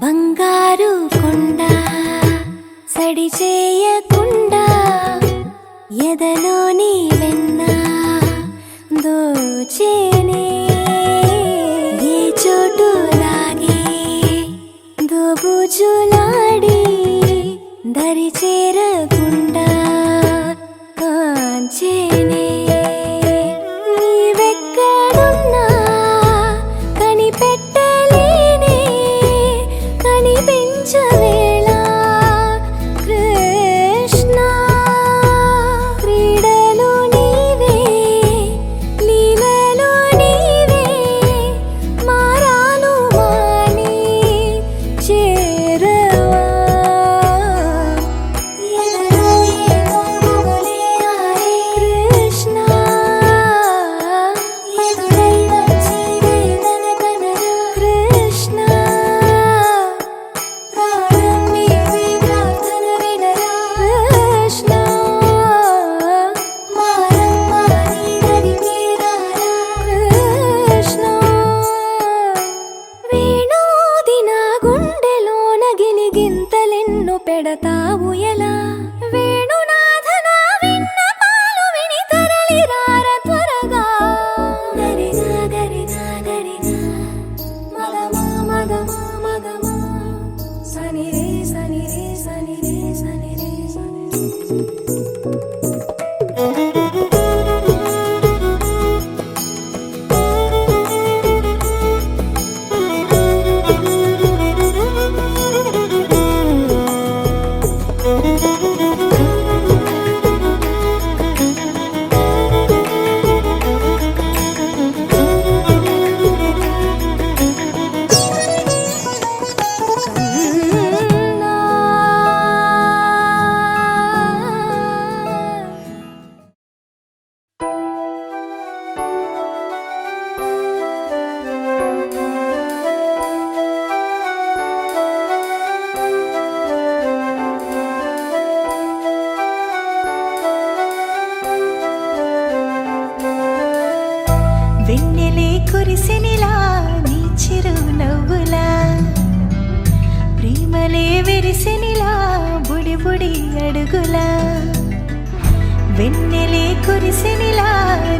బంగారు కొండ సడి చేయకుండా ఎదలోని వెన్న దోచేనే ఏ చోటు లాగే దోబుజులాడి దరి చేరకుండా కాంచేనే నీవెక్కడున్నా కనిపెట్టలేనే కనిపించవేళ కృష్ణ క్రీడలు నీవే లీలలు నీవే మారాలు మాని చేరవా ఎదలో ఏదో మొగలే ఆరే కృష్ణ ఎదురై వచ్చి వేదన కనరా కృష్ణ ప్రాణం నీవే ప్రార్థన వినరా కృష్ణ మారమ్మ నీ దరికి రారా కృష్ణ వేణోది నా గుండెలోన గిలిగింతలెన్ను పెడతావు ఎలా వేణునాథ నా విన్నపాలు విని తరలి రార త్వరగా గరిగా గరిగా గరిగా మగమా మగమా మగమా సని రే సని రే సని రే సని రే సని వెన్నెలే కురిసినిలా నీ చిరు నవ్వులా ప్రేమలే విరిసినిలా బుడి బుడి అడుగులా వెన్నెలే కురిసినిలా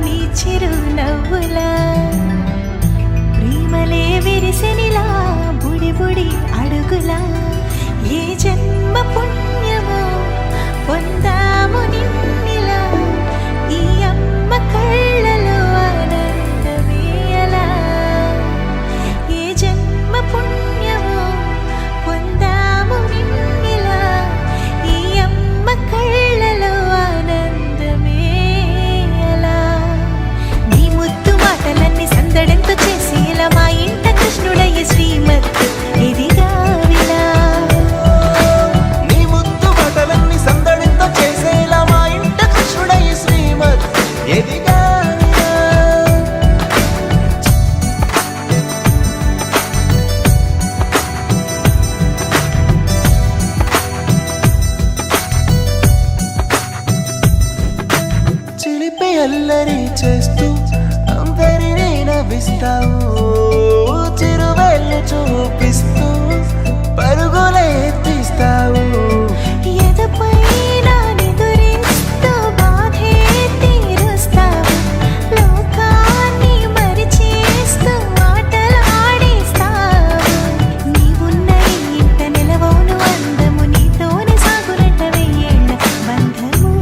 నీ చిరు నవ్వులా ప్రేమలే విరిసినిలా బుడి బుడి అడుగులా ఏ జన్మ పుణ్యమో పొందాము నిన్నిలా ఈ అమ్మ కళ్ళలో ఆనందమే అలా ఏ జన్మ పుణ్యమో పొందాము నిన్నిలా ఈ అమ్మ కళ్ళలో ఆనందమే అలా నీ ముద్దు మాటలన్నీ సందడంతో చేసి ఇలా మా ఇంట కృష్ణుడయ్య శ్రీమత్ ఇదిగా విలా నీ ముద్దు మాటలన్నీ సందడితో చేసేలా మా ఇంట కృష్ణుడయ్య శ్రీమత్ ఎదిగా చిలిపి అల్లరి చేస్తూ అందరినీ నవ్విస్తావు చిరువెళ్ళు చూపిస్తూ పరుగులే తీస్తావు ఎదపై నా నిదురిస్తూ బాధే తీరుస్తావు లోకాన్ని మరిచేస్తూ ఆటలు ఆడిస్తావు నీవున్న ఈ ఇంట నిలవవును అందము నీతోనే సాగునట వెయ్యేళ్ళ బంధము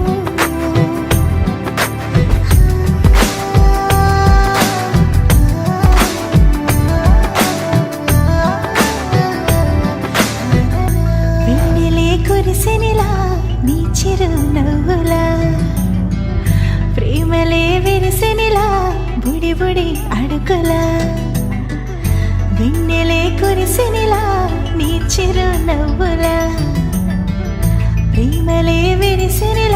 వెన్నెలే కురిసినిలా నీ చిరు నవ్వులా ప్రేమలే విరిసినిలా బుడి బుడి అడుగులా వెన్నెలే కురిసినిలా నీ చిరు నవ్వులా ప్రేమలే విరిసినిలా